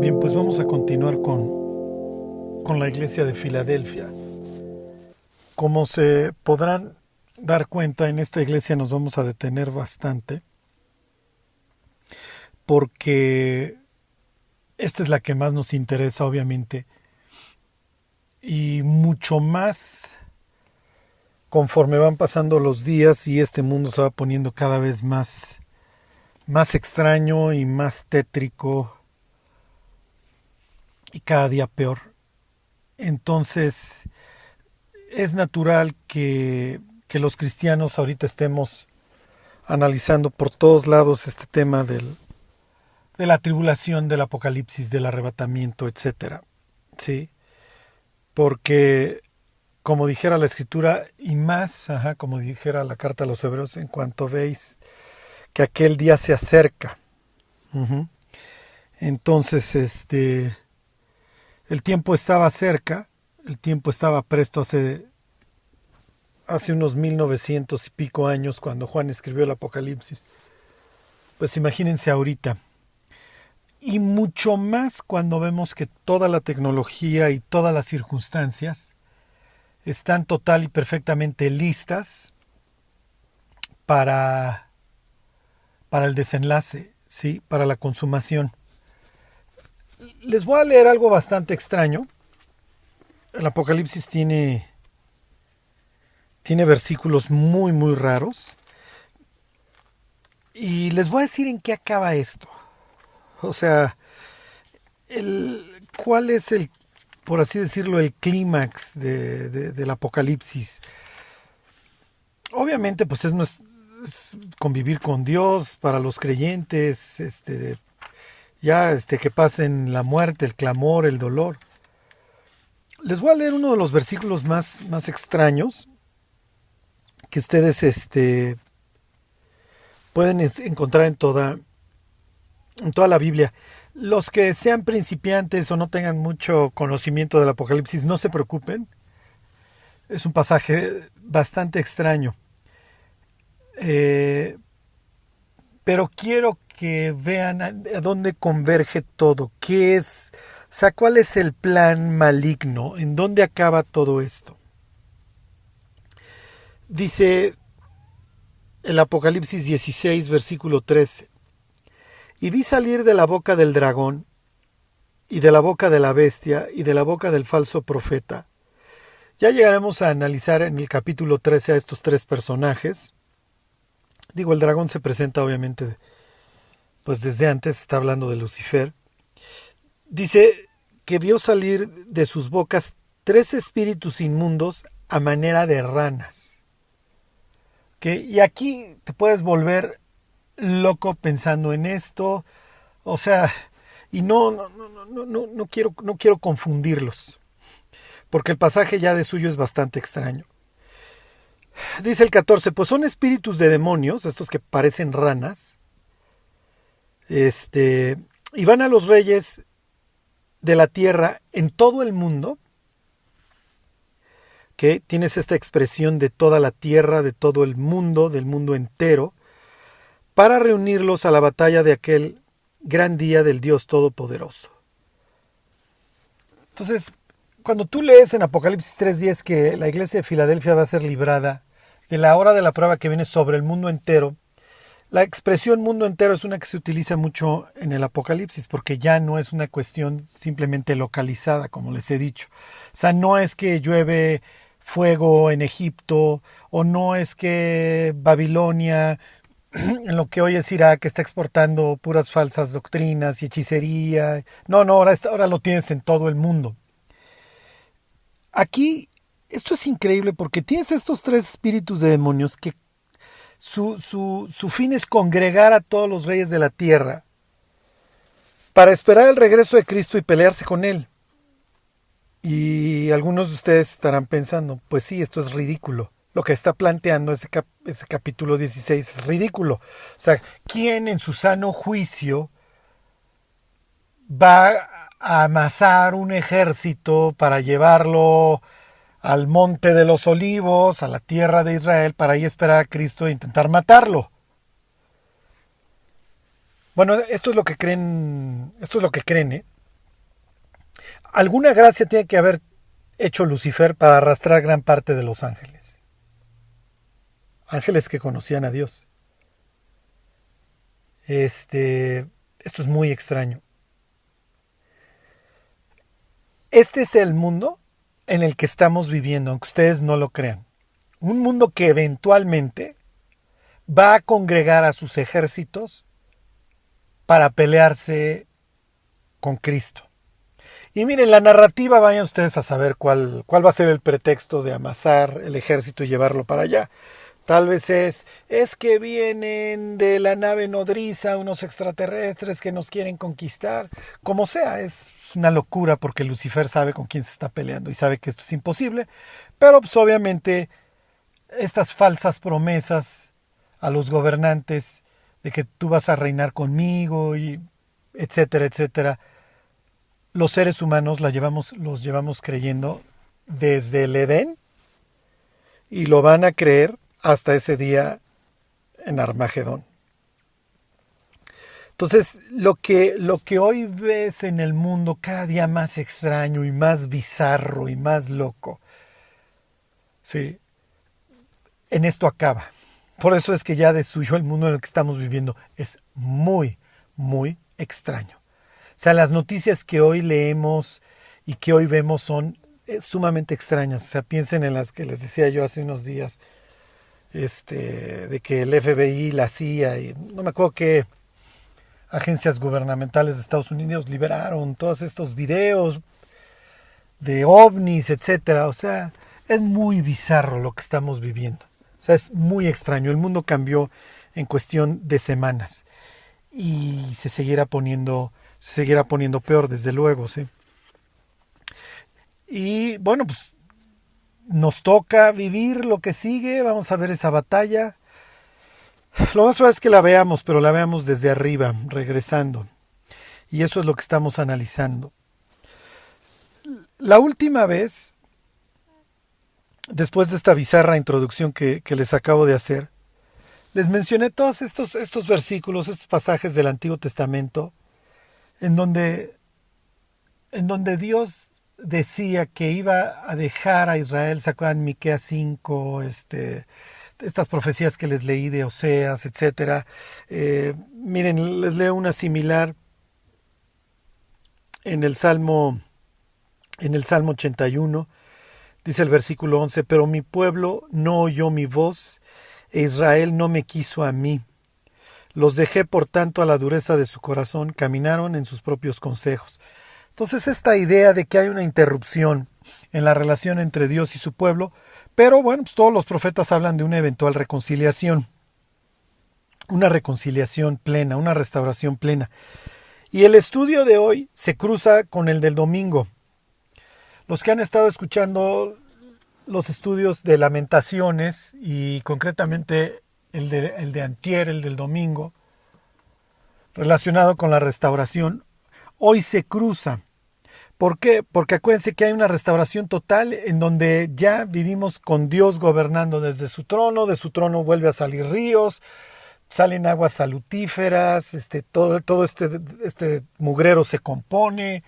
Bien, pues vamos a continuar con la iglesia de Filadelfia. Como se podrán dar cuenta, en esta iglesia nos vamos a detener bastante porque esta es la que más nos interesa, obviamente, y mucho más conforme van pasando los días y este mundo se va poniendo cada vez más extraño y más tétrico y cada día peor. Entonces, es natural que los cristianos ahorita estemos analizando por todos lados este tema de la tribulación, del apocalipsis, del arrebatamiento, etcétera. ¿Sí? Porque, como dijera la escritura, y más, como dijera la carta a los hebreos, en cuanto veis que aquel día se acerca. Uh-huh. Entonces, el tiempo estaba cerca, el tiempo estaba presto hace unos 1900 y pico años cuando Juan escribió el Apocalipsis. Pues imagínense ahorita. Y mucho más cuando vemos que toda la tecnología y todas las circunstancias están total y perfectamente listas para, para el desenlace, ¿sí? Para la consumación. Les voy a leer algo bastante extraño. El Apocalipsis tiene versículos muy raros. Y les voy a decir en qué acaba esto. O sea, ¿cuál es por así decirlo, el clímax del Apocalipsis? Obviamente, pues es convivir con Dios para los creyentes, que pasen la muerte, el clamor, el dolor. Les voy a leer uno de los versículos más extraños que ustedes pueden encontrar en toda la Biblia. Los que sean principiantes o no tengan mucho conocimiento del Apocalipsis, no se preocupen. Es un pasaje bastante extraño. Pero quiero que vean a dónde converge todo. ¿Qué es? O sea, ¿cuál es el plan maligno? ¿En dónde acaba todo esto? Dice el Apocalipsis 16, versículo 13. Y vi salir de la boca del dragón, y de la boca de la bestia, y de la boca del falso profeta. Ya llegaremos a analizar en el capítulo 13 a estos tres personajes. Digo, el dragón se presenta obviamente, pues desde antes, está hablando de Lucifer. Dice que vio salir de sus bocas tres espíritus inmundos a manera de ranas. ¿Okay? Y aquí te puedes volver loco pensando en esto. O sea, y no quiero confundirlos, porque el pasaje ya de suyo es bastante extraño. Dice el 14, pues son espíritus de demonios, estos que parecen ranas, y van a los reyes de la tierra en todo el mundo, que tienes esta expresión de toda la tierra, de todo el mundo, del mundo entero, para reunirlos a la batalla de aquel gran día del Dios Todopoderoso. Entonces, cuando tú lees en Apocalipsis 3:10 que la iglesia de Filadelfia va a ser librada de la hora de la prueba que viene sobre el mundo entero, la expresión mundo entero es una que se utiliza mucho en el Apocalipsis porque ya no es una cuestión simplemente localizada, como les he dicho. O sea, no es que llueve fuego en Egipto, o no es que Babilonia, en lo que hoy es Irak, está exportando puras falsas doctrinas y hechicería. No, ahora lo tienes en todo el mundo. Aquí, esto es increíble porque tienes estos tres espíritus de demonios que su fin es congregar a todos los reyes de la tierra para esperar el regreso de Cristo y pelearse con él. Y algunos de ustedes estarán pensando, pues sí, esto es ridículo. Lo que está planteando ese capítulo 16 es ridículo. O sea, ¿quién en su sano juicio va a amasar un ejército para llevarlo al monte de los olivos, a la tierra de Israel, para ahí esperar a Cristo e intentar matarlo? Bueno, esto es lo que creen, ¿eh? Alguna gracia tiene que haber hecho Lucifer para arrastrar gran parte de los ángeles. Ángeles que conocían a Dios. Esto es muy extraño. Este es el mundo en el que estamos viviendo, aunque ustedes no lo crean. Un mundo que eventualmente va a congregar a sus ejércitos para pelearse con Cristo. Y miren, la narrativa, vayan ustedes a saber cuál va a ser el pretexto de amasar el ejército y llevarlo para allá. Tal vez es que vienen de la nave nodriza unos extraterrestres que nos quieren conquistar. Como sea, es una locura porque Lucifer sabe con quién se está peleando y sabe que esto es imposible. Pero pues obviamente estas falsas promesas a los gobernantes de que tú vas a reinar conmigo y etcétera, etcétera, los seres humanos los llevamos creyendo desde el Edén y lo van a creer hasta ese día en Armagedón. Entonces, lo que hoy ves en el mundo cada día más extraño y más bizarro y más loco, sí, en esto acaba. Por eso es que ya destruyó el mundo en el que estamos viviendo. Es muy, muy extraño. O sea, las noticias que hoy leemos y que hoy vemos son sumamente extrañas. O sea, piensen en las que les decía yo hace unos días, de que el FBI, la CIA y no me acuerdo qué agencias gubernamentales de Estados Unidos liberaron todos estos videos de ovnis, etcétera. O sea, es muy bizarro lo que estamos viviendo. O sea, es muy extraño. El mundo cambió en cuestión de semanas y se seguirá poniendo peor, desde luego, ¿sí? Y bueno, pues nos toca vivir lo que sigue. Vamos a ver esa batalla. Lo más probable es que la veamos, pero la veamos desde arriba, regresando. Y eso es lo que estamos analizando. La última vez, después de esta bizarra introducción que les acabo de hacer, les mencioné todos estos versículos, estos pasajes del Antiguo Testamento, en donde Dios decía que iba a dejar a Israel. ¿Se acuerdan? Miqueas 5, estas profecías que les leí de Oseas, etcétera. Miren, les leo una similar en el Salmo 81. Dice el versículo 11: pero mi pueblo no oyó mi voz, e Israel no me quiso a mí. Los dejé por tanto a la dureza de su corazón, caminaron en sus propios consejos. Entonces esta idea de que hay una interrupción en la relación entre Dios y su pueblo, pero bueno, pues todos los profetas hablan de una eventual reconciliación, una reconciliación plena, una restauración plena. Y el estudio de hoy se cruza con el del domingo. Los que han estado escuchando los estudios de Lamentaciones y concretamente el de antier, el del domingo, relacionado con la restauración, hoy se cruza. ¿Por qué? Porque acuérdense que hay una restauración total en donde ya vivimos con Dios gobernando desde su trono. De su trono vuelve a salir ríos, salen aguas salutíferas, todo este mugrero se compone.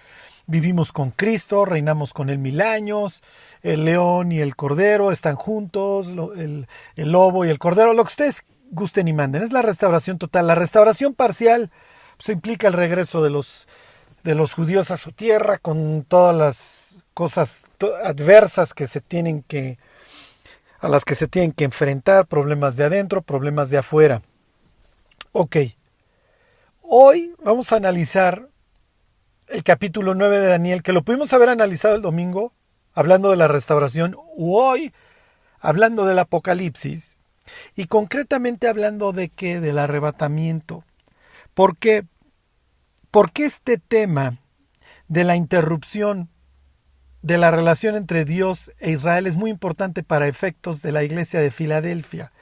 Vivimos con Cristo, reinamos con Él 1000 años. El león y el cordero están juntos, el lobo y el cordero, lo que ustedes gusten y manden. Es la restauración total. La restauración parcial pues, implica el regreso de los judíos a su tierra con todas las cosas adversas a las que se tienen que enfrentar, problemas de adentro, problemas de afuera. Ok, hoy vamos a analizar el capítulo 9 de Daniel, que lo pudimos haber analizado el domingo, hablando de la restauración, o hoy, hablando del Apocalipsis, y concretamente hablando de qué, del arrebatamiento. ¿Por qué? Porque este tema de la interrupción de la relación entre Dios e Israel es muy importante para efectos de la iglesia de Filadelfia.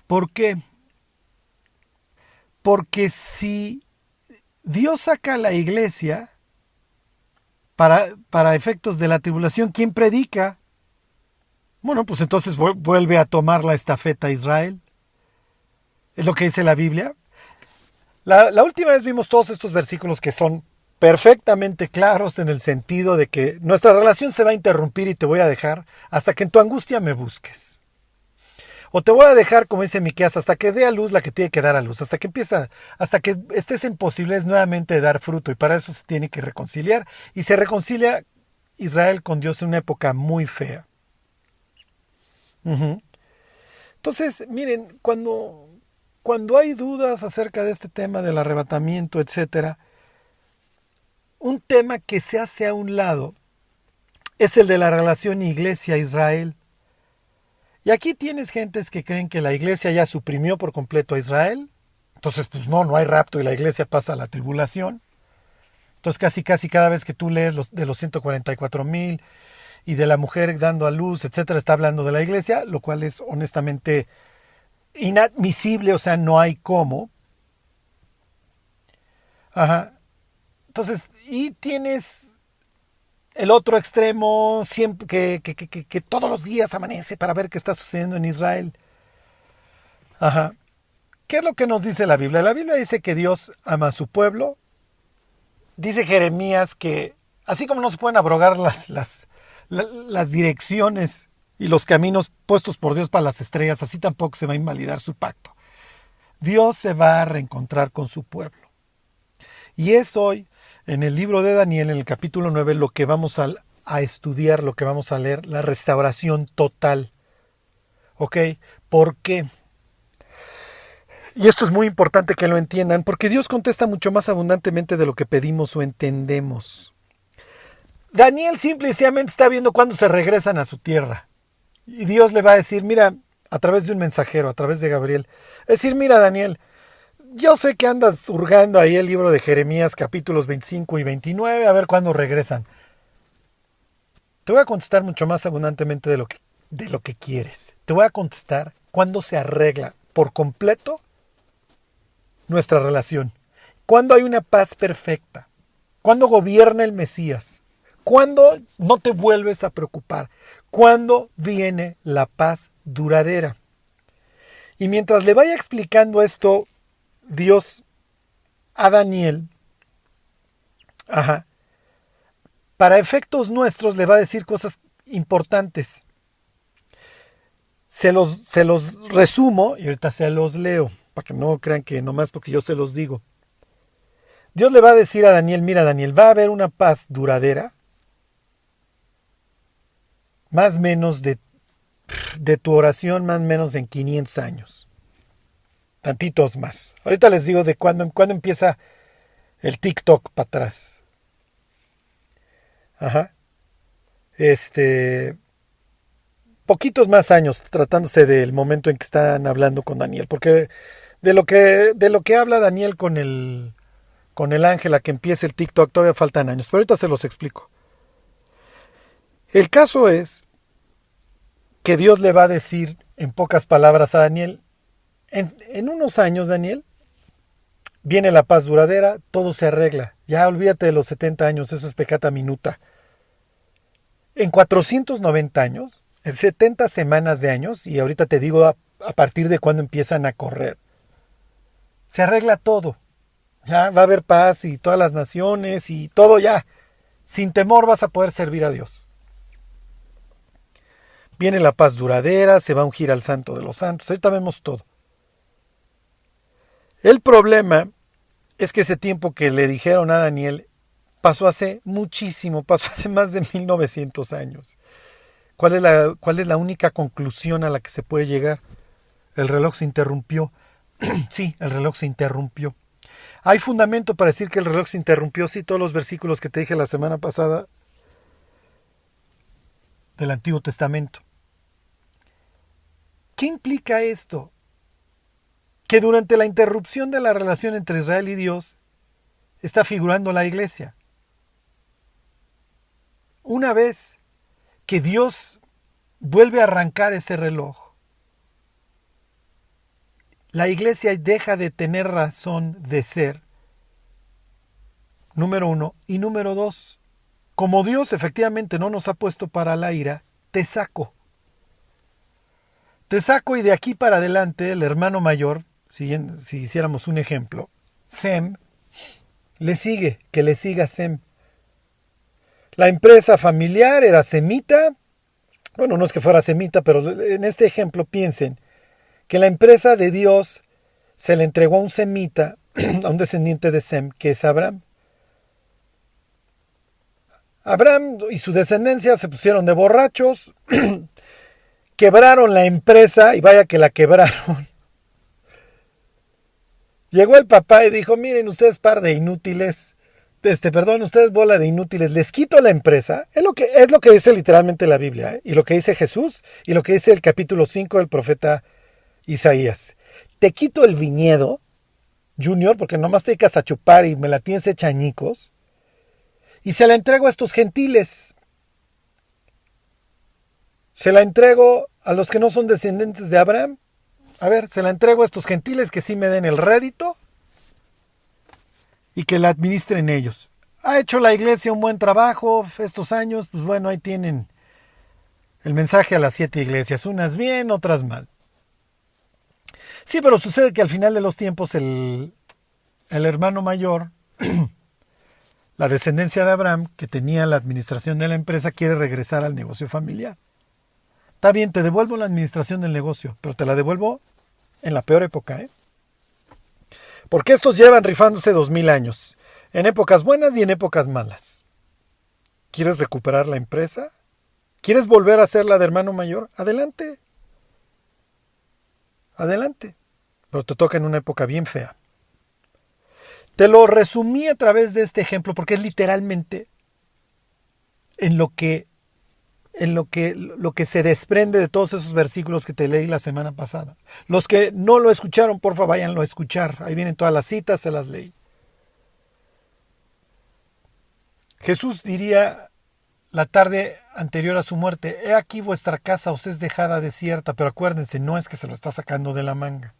¿Por qué? Porque si Dios saca a la iglesia para efectos de la tribulación, ¿quién predica? Bueno, pues entonces vuelve a tomar la estafeta a Israel. Es lo que dice la Biblia. La última vez vimos todos estos versículos que son perfectamente claros en el sentido de que nuestra relación se va a interrumpir y te voy a dejar hasta que en tu angustia me busques. O te voy a dejar, como dice Miqueas, hasta que dé a luz la que tiene que dar a luz, hasta que estés en posibilidades nuevamente de dar fruto, y para eso se tiene que reconciliar, y se reconcilia Israel con Dios en una época muy fea. Uh-huh. Entonces, miren, cuando hay dudas acerca de este tema del arrebatamiento, etcétera, un tema que se hace a un lado es el de la relación iglesia-Israel. Y aquí tienes gentes que creen que la iglesia ya suprimió por completo a Israel. Entonces, pues no hay rapto y la iglesia pasa a la tribulación. Entonces, casi cada vez que tú lees de los 144,000 y de la mujer dando a luz, etcétera, está hablando de la iglesia, lo cual es honestamente inadmisible, o sea, no hay cómo. Ajá. Entonces, y tienes el otro extremo, siempre que todos los días amanece para ver qué está sucediendo en Israel. Ajá. ¿Qué es lo que nos dice la Biblia? La Biblia dice que Dios ama a su pueblo. Dice Jeremías que así como no se pueden abrogar las direcciones y los caminos puestos por Dios para las estrellas, así tampoco se va a invalidar su pacto. Dios se va a reencontrar con su pueblo. Y es hoy, en el libro de Daniel, en el capítulo 9, lo que vamos a estudiar, lo que vamos a leer, la restauración total. ¿Ok? ¿Por qué? Y esto es muy importante que lo entiendan, porque Dios contesta mucho más abundantemente de lo que pedimos o entendemos. Daniel simple y sencillamente está viendo cuándo se regresan a su tierra. Y Dios le va a decir, mira, a través de un mensajero, a través de Gabriel, decir, mira Daniel, yo sé que andas hurgando ahí el libro de Jeremías capítulos 25 y 29, a ver cuándo regresan. Te voy a contestar mucho más abundantemente de lo que quieres. Te voy a contestar cuándo se arregla por completo nuestra relación. Cuándo hay una paz perfecta. Cuándo gobierna el Mesías. Cuándo no te vuelves a preocupar. Cuándo viene la paz duradera. Y mientras le vaya explicando esto Dios a Daniel, para efectos nuestros le va a decir cosas importantes. Se los resumo y ahorita se los leo, para que no crean que nomás porque yo se los digo. Dios le va a decir a Daniel, mira Daniel, va a haber una paz duradera, más o menos de tu oración, más o menos en 500 años. Tantitos más. Ahorita les digo de cuándo empieza el TikTok para atrás. Poquitos más años, tratándose del momento en que están hablando con Daniel, porque de lo que habla Daniel con el ángel a que empiece el TikTok todavía faltan años, pero ahorita se los explico. El caso es que Dios le va a decir en pocas palabras a Daniel, en unos años, Daniel, viene la paz duradera, todo se arregla. Ya olvídate de los 70 años, eso es peccata minuta. En 490 años, en 70 semanas de años, y ahorita te digo a partir de cuando empiezan a correr, se arregla todo. Ya va a haber paz y todas las naciones y todo ya. Sin temor vas a poder servir a Dios. Viene la paz duradera, se va a ungir al santo de los santos, ahorita vemos todo. El problema es que ese tiempo que le dijeron a Daniel pasó hace muchísimo, pasó hace más de 1900 años. ¿Cuál es la única conclusión a la que se puede llegar? El reloj se interrumpió. Sí, el reloj se interrumpió. ¿Hay fundamento para decir que el reloj se interrumpió? Sí, todos los versículos que te dije la semana pasada del Antiguo Testamento. ¿Qué implica esto? Que durante la interrupción de la relación entre Israel y Dios está figurando la iglesia. Una vez que Dios vuelve a arrancar ese reloj, la iglesia deja de tener razón de ser, número uno. Y número dos, como Dios efectivamente no nos ha puesto para la ira, te saco. Te saco y de aquí para adelante el hermano mayor, si hiciéramos un ejemplo, Sem le sigue, que le siga Sem. La empresa familiar era semita. Bueno, no es que fuera semita, pero en este ejemplo piensen que la empresa de Dios se le entregó a un semita, a un descendiente de Sem, que es Abraham. Abraham y su descendencia se pusieron de borrachos, quebraron la empresa, y vaya que la quebraron. Llegó el papá y dijo, miren ustedes par de inútiles, ustedes bola de inútiles, les quito la empresa. Es lo que dice literalmente la Biblia, y lo que dice Jesús, y lo que dice el capítulo 5 del profeta Isaías. Te quito el viñedo, Junior, porque nomás te dedicas a chupar y me la tienes hecha añicos, y se la entrego a estos gentiles. Se la entrego a los que no son descendientes de Abraham. A ver, se la entrego a estos gentiles que sí me den el rédito y que la administren ellos. Ha hecho la iglesia un buen trabajo estos años, pues bueno, ahí tienen el mensaje a las 7 iglesias, unas bien, otras mal. Sí, pero sucede que al final de los tiempos el hermano mayor, la descendencia de Abraham, que tenía la administración de la empresa, quiere regresar al negocio familiar. Está bien, te devuelvo la administración del negocio, pero te la devuelvo en la peor época, ¿eh? Porque estos llevan rifándose 2000 años, en épocas buenas y en épocas malas. ¿Quieres recuperar la empresa? ¿Quieres volver a ser la de hermano mayor? Adelante. Adelante. Pero te toca en una época bien fea. Te lo resumí a través de este ejemplo porque es literalmente lo que se desprende de todos esos versículos que te leí la semana pasada. Los que no lo escucharon, porfa, váyanlo a escuchar. Ahí vienen todas las citas, se las leí. Jesús diría la tarde anterior a su muerte, he aquí vuestra casa os es dejada desierta, pero acuérdense, no es que se lo está sacando de la manga.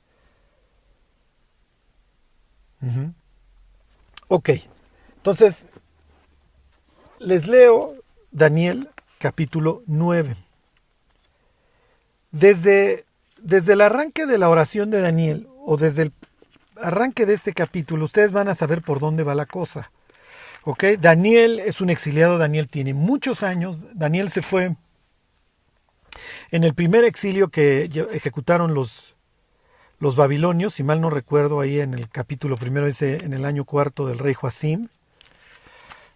Ok, entonces les leo Daniel capítulo 9. Desde el arranque de la oración de Daniel, o desde el arranque de este capítulo, ustedes van a saber por dónde va la cosa. Ok, Daniel es un exiliado, Daniel tiene muchos años, Daniel se fue en el primer exilio que ejecutaron los babilonios, si mal no recuerdo, ahí en el capítulo primero dice en el año 4 del rey Joacim.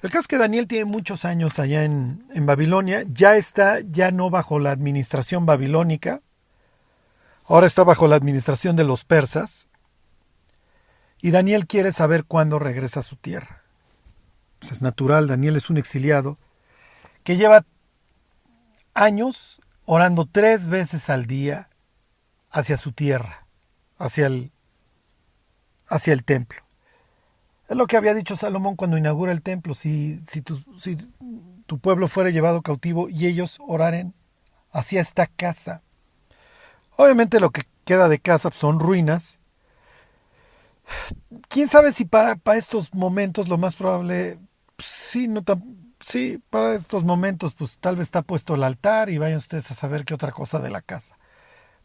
El caso es que Daniel tiene muchos años allá en Babilonia, ya no bajo la administración babilónica, ahora está bajo la administración de los persas, y Daniel quiere saber cuándo regresa a su tierra. Pues es natural, Daniel es un exiliado que lleva años orando 3 veces al día hacia su tierra, hacia el templo. Es lo que había dicho Salomón cuando inaugura el templo. Si tu pueblo fuera llevado cautivo y ellos oraren hacia esta casa. Obviamente lo que queda de casa son ruinas. ¿Quién sabe si para estos momentos lo más probable, para estos momentos pues tal vez está puesto el altar y vayan ustedes a saber qué otra cosa de la casa.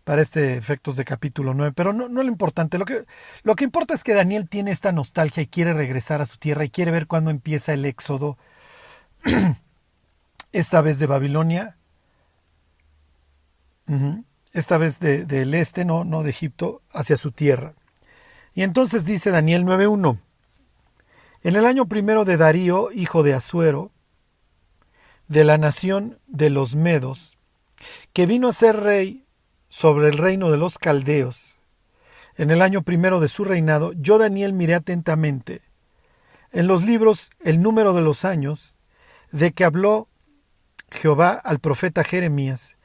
Para efectos de capítulo 9, pero no lo importante. Lo que importa es que Daniel tiene esta nostalgia y quiere regresar a su tierra y quiere ver cuándo empieza el éxodo, esta vez de Babilonia, esta vez del este, no de Egipto, hacia su tierra. Y entonces dice Daniel 9:1, en el año primero de Darío, hijo de Asuero, de la nación de los Medos, que vino a ser rey sobre el reino de los caldeos, en el año primero de su reinado, yo Daniel miré atentamente en los libros el número de los años de que habló Jehová al profeta Jeremías,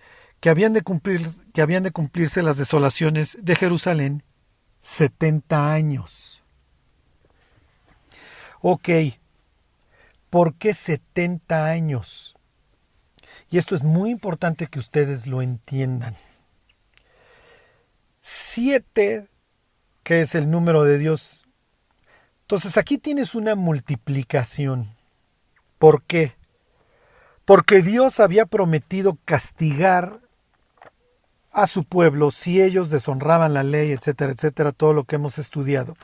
que habían de cumplirse las desolaciones de Jerusalén 70 años. Ok, ¿por qué 70 años? Y esto es muy importante que ustedes lo entiendan. 7, que es el número de Dios. Entonces aquí tienes una multiplicación. ¿Por qué? Porque Dios había prometido castigar a su pueblo si ellos deshonraban la ley, etcétera, etcétera, todo lo que hemos estudiado.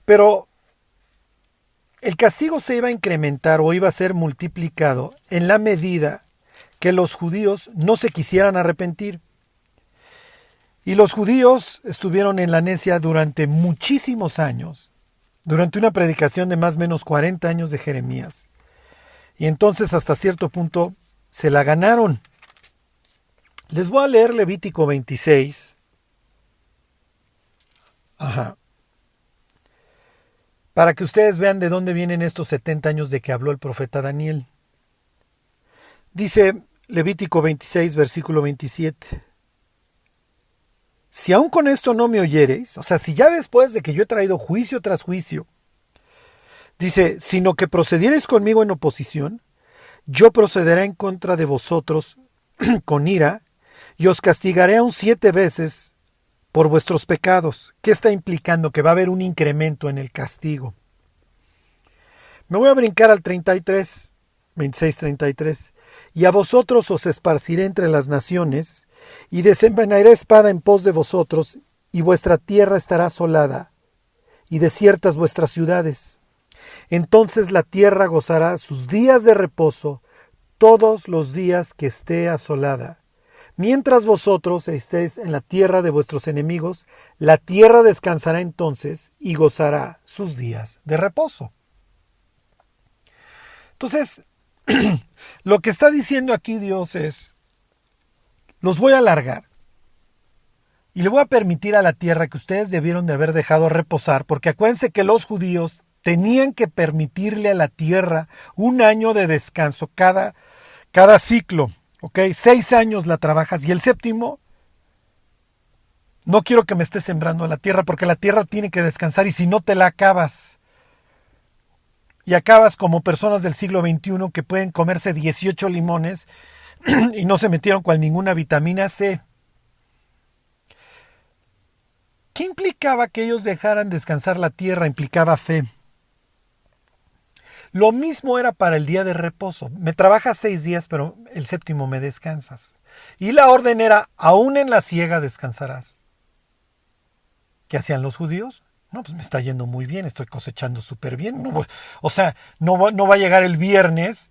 Pero el castigo se iba a incrementar o iba a ser multiplicado en la medida que los judíos no se quisieran arrepentir. Y los judíos estuvieron en la necia durante muchísimos años, durante una predicación de más o menos 40 años de Jeremías. Y entonces hasta cierto punto se la ganaron. Les voy a leer Levítico 26. Para que ustedes vean de dónde vienen estos 70 años de que habló el profeta Daniel. Dice Levítico 26, versículo 27. Si aún con esto no me oyereis, o sea, si ya después de que yo he traído juicio tras juicio, dice, sino que procediereis conmigo en oposición, yo procederé en contra de vosotros con ira, y os castigaré aún 7 veces por vuestros pecados. ¿Qué está implicando? Que va a haber un incremento en el castigo. Me voy a brincar al 33, 26-33. Y a vosotros os esparciré entre las naciones, y desenvainaré espada en pos de vosotros, y vuestra tierra estará asolada, y desiertas vuestras ciudades. Entonces la tierra gozará sus días de reposo, todos los días que esté asolada. Mientras vosotros estéis en la tierra de vuestros enemigos, la tierra descansará entonces y gozará sus días de reposo. Entonces, lo que está diciendo aquí Dios es, los voy a alargar y le voy a permitir a la tierra que ustedes debieron de haber dejado reposar, porque acuérdense que los judíos tenían que permitirle a la tierra un año de descanso cada ciclo. ¿Ok? 6 años la trabajas y el séptimo no quiero que me estés sembrando la tierra porque la tierra tiene que descansar y si no te la acabas. Y acabas como personas del siglo XXI que pueden comerse 18 limones y no se metieron con ninguna vitamina C. ¿Qué implicaba que ellos dejaran descansar la tierra? Implicaba fe. Lo mismo era para el día de reposo. Me trabajas 6 días, pero el séptimo me descansas. Y la orden era, aún en la siega descansarás. ¿Qué hacían los judíos? No, pues me está yendo muy bien, estoy cosechando súper bien. No, no va a llegar el viernes,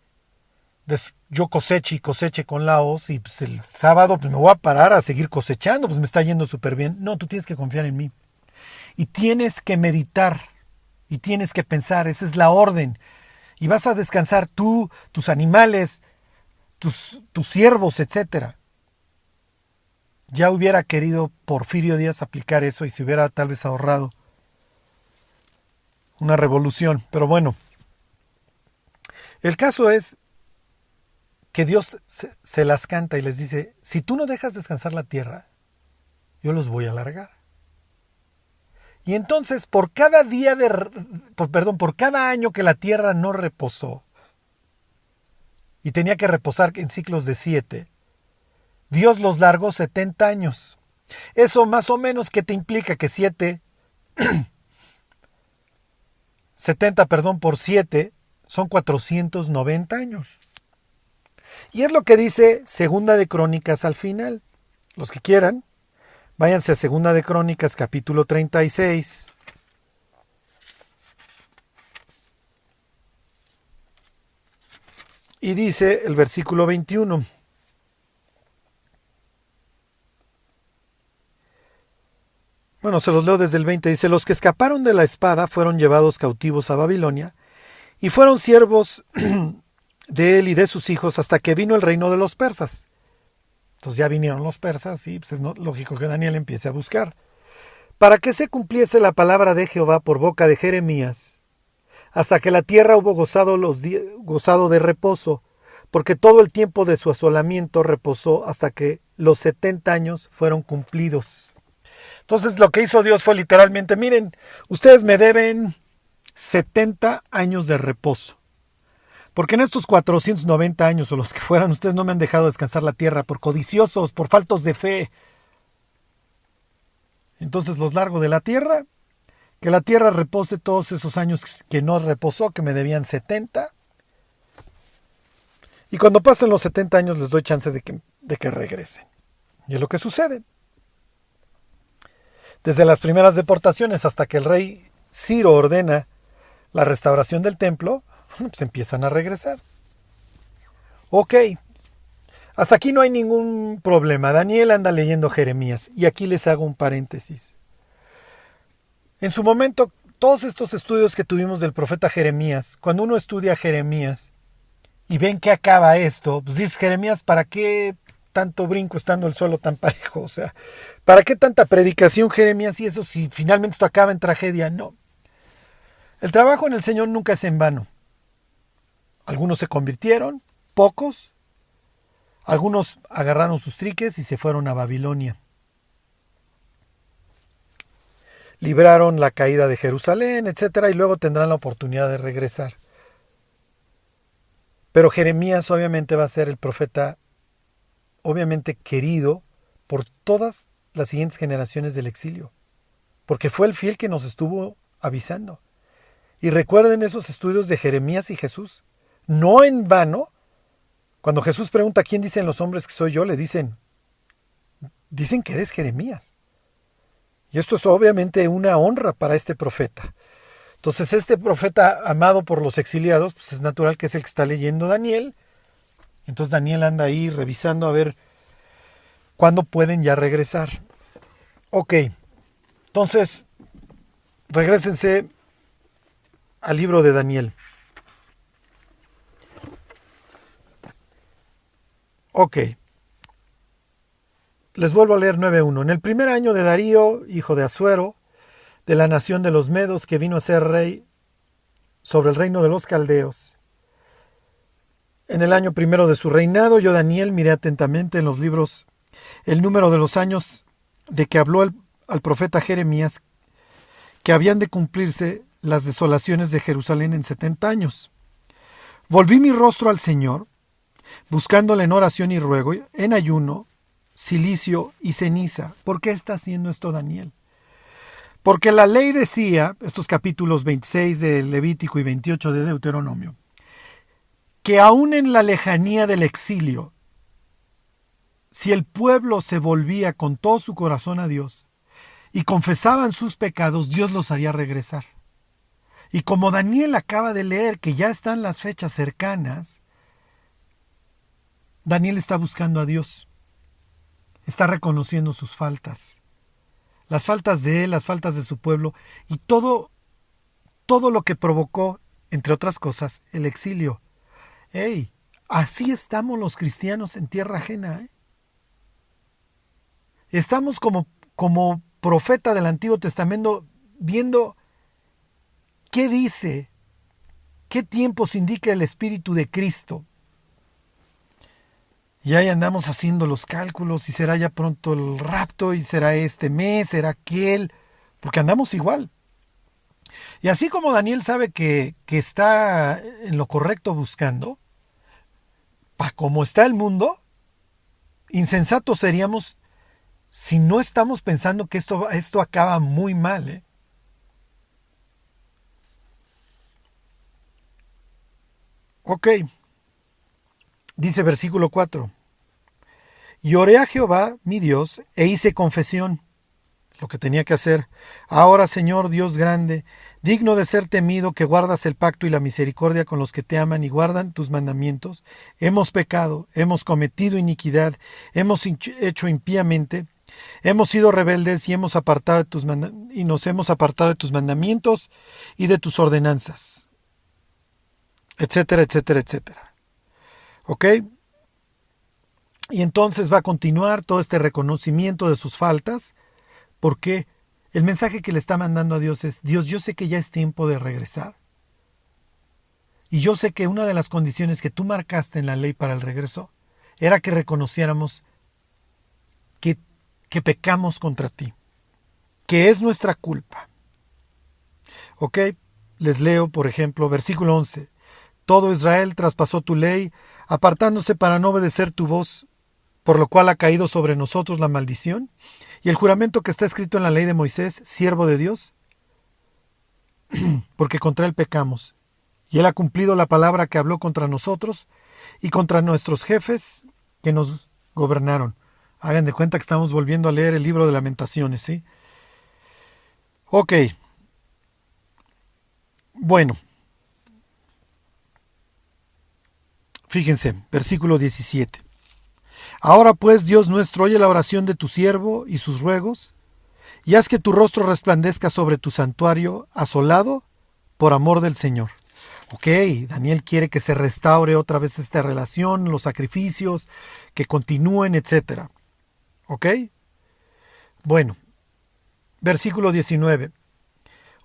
yo coseche con la hoz, y pues el sábado pues me voy a parar a seguir cosechando, pues me está yendo súper bien. No, tú tienes que confiar en mí. Y tienes que meditar, y tienes que pensar, esa es la orden. Y vas a descansar tú, tus animales, tus siervos, etc. Ya hubiera querido Porfirio Díaz aplicar eso y se hubiera tal vez ahorrado una revolución. Pero bueno, el caso es que Dios se las canta y les dice, si tú no dejas descansar la tierra, yo los voy a alargar. Y entonces, por cada año que la tierra no reposó, y tenía que reposar en ciclos de 7, Dios los largó 70 años. Eso más o menos que te implica que 70 por 7 son 490 años. Y es lo que dice Segunda de Crónicas al final. Los que quieran, váyanse a Segunda de Crónicas, capítulo 36. Y dice el versículo 21. Bueno, se los leo desde el 20. Dice, los que escaparon de la espada fueron llevados cautivos a Babilonia y fueron siervos de él y de sus hijos hasta que vino el reino de los persas. Entonces ya vinieron los persas y pues es lógico que Daniel empiece a buscar. Para que se cumpliese la palabra de Jehová por boca de Jeremías, hasta que la tierra hubo gozado de reposo, porque todo el tiempo de su asolamiento reposó hasta que los 70 años fueron cumplidos. Entonces lo que hizo Dios fue literalmente, miren, ustedes me deben 70 años de reposo. Porque en estos 490 años o los que fueran, ustedes no me han dejado descansar la tierra por codiciosos, por faltos de fe. Entonces los largo de la tierra, que la tierra repose todos esos años que no reposó, que me debían 70. Y cuando pasen los 70 años les doy chance de que regresen. Y es lo que sucede. Desde las primeras deportaciones hasta que el rey Ciro ordena la restauración del templo, pues empiezan a regresar. Ok, hasta aquí no hay ningún problema. Daniel anda leyendo Jeremías y aquí les hago un paréntesis. En su momento, todos estos estudios que tuvimos del profeta Jeremías, cuando uno estudia Jeremías y ven que acaba esto, pues dices, Jeremías, ¿para qué tanto brinco estando el suelo tan parejo? O sea, ¿para qué tanta predicación, Jeremías, y eso si finalmente esto acaba en tragedia? No. El trabajo en el Señor nunca es en vano. Algunos se convirtieron, pocos. Algunos agarraron sus triques y se fueron a Babilonia. Libraron la caída de Jerusalén, etcétera, y luego tendrán la oportunidad de regresar. Pero Jeremías obviamente va a ser el profeta, obviamente querido por todas las siguientes generaciones del exilio, porque fue el fiel que nos estuvo avisando. Y recuerden esos estudios de Jeremías y Jesús. No en vano, cuando Jesús pregunta ¿quién dicen los hombres que soy yo? Le dicen que eres Jeremías. Y esto es obviamente una honra para este profeta. Entonces este profeta amado por los exiliados, pues es natural que es el que está leyendo Daniel. Entonces Daniel anda ahí revisando a ver cuándo pueden ya regresar. Ok, entonces regrésense al libro de Daniel. Ok. Les vuelvo a leer 9.1. En el primer año de Darío, hijo de Asuero, de la nación de los Medos, que vino a ser rey sobre el reino de los Caldeos. En el año primero de su reinado, yo, Daniel, miré atentamente en los libros el número de los años de que habló al profeta Jeremías, que habían de cumplirse las desolaciones de Jerusalén en 70 años. Volví mi rostro al Señor, buscándole en oración y ruego, en ayuno, cilicio y ceniza. ¿Por qué está haciendo esto Daniel? Porque la ley decía, estos capítulos 26 de Levítico y 28 de Deuteronomio, que aún en la lejanía del exilio, si el pueblo se volvía con todo su corazón a Dios y confesaban sus pecados, Dios los haría regresar. Y como Daniel acaba de leer que ya están las fechas cercanas, Daniel está buscando a Dios. Está reconociendo sus faltas. Las faltas de él, las faltas de su pueblo y todo lo que provocó, entre otras cosas, el exilio. ¡Ey! Así estamos los cristianos en tierra ajena, ¿eh? Estamos como profeta del Antiguo Testamento viendo qué dice, qué tiempos indica el Espíritu de Cristo. Y ahí andamos haciendo los cálculos y será ya pronto el rapto y será este mes, será aquel, porque andamos igual. Y así como Daniel sabe que está en lo correcto buscando, para como está el mundo, insensatos seríamos si no estamos pensando que esto acaba muy mal, ¿eh? Ok, dice versículo 4. Y oré a Jehová, mi Dios, e hice confesión, lo que tenía que hacer. Ahora, Señor Dios grande, digno de ser temido, que guardas el pacto y la misericordia con los que te aman y guardan tus mandamientos, hemos pecado, hemos cometido iniquidad, hemos hecho impíamente, hemos sido rebeldes y nos hemos apartado de tus mandamientos y de tus ordenanzas, etcétera, etcétera, etcétera. ¿Ok? Y entonces va a continuar todo este reconocimiento de sus faltas, porque el mensaje que le está mandando a Dios es: Dios, yo sé que ya es tiempo de regresar. Y yo sé que una de las condiciones que tú marcaste en la ley para el regreso era que reconociéramos que pecamos contra ti, que es nuestra culpa. ¿Ok? Les leo, por ejemplo, versículo 11. Todo Israel traspasó tu ley, apartándose para no obedecer tu voz, por lo cual ha caído sobre nosotros la maldición, y el juramento que está escrito en la ley de Moisés, siervo de Dios, porque contra él pecamos. Y él ha cumplido la palabra que habló contra nosotros y contra nuestros jefes que nos gobernaron. Hagan de cuenta que estamos volviendo a leer el libro de Lamentaciones, ¿sí? Ok. Bueno, fíjense, versículo 17. Ahora pues, Dios nuestro, oye la oración de tu siervo y sus ruegos, y haz que tu rostro resplandezca sobre tu santuario asolado por amor del Señor. Ok, Daniel quiere que se restaure otra vez esta relación, los sacrificios, que continúen, etc. Ok, bueno, versículo 19.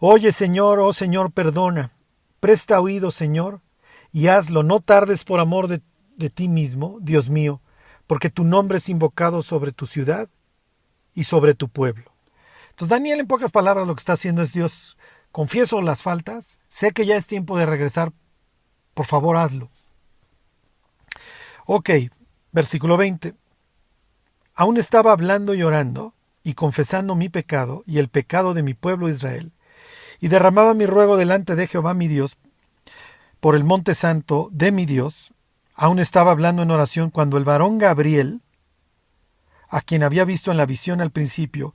Oye, Señor, oh Señor, perdona, presta oído, Señor, y hazlo, no tardes por amor de ti mismo, Dios mío, porque tu nombre es invocado sobre tu ciudad y sobre tu pueblo. Entonces Daniel, en pocas palabras, lo que está haciendo es: Dios, confieso las faltas, sé que ya es tiempo de regresar, por favor hazlo. Ok, versículo 20. Aún estaba hablando y orando y confesando mi pecado y el pecado de mi pueblo Israel, y derramaba mi ruego delante de Jehová mi Dios por el monte santo de mi Dios. Aún estaba hablando en oración cuando el varón Gabriel, a quien había visto en la visión al principio,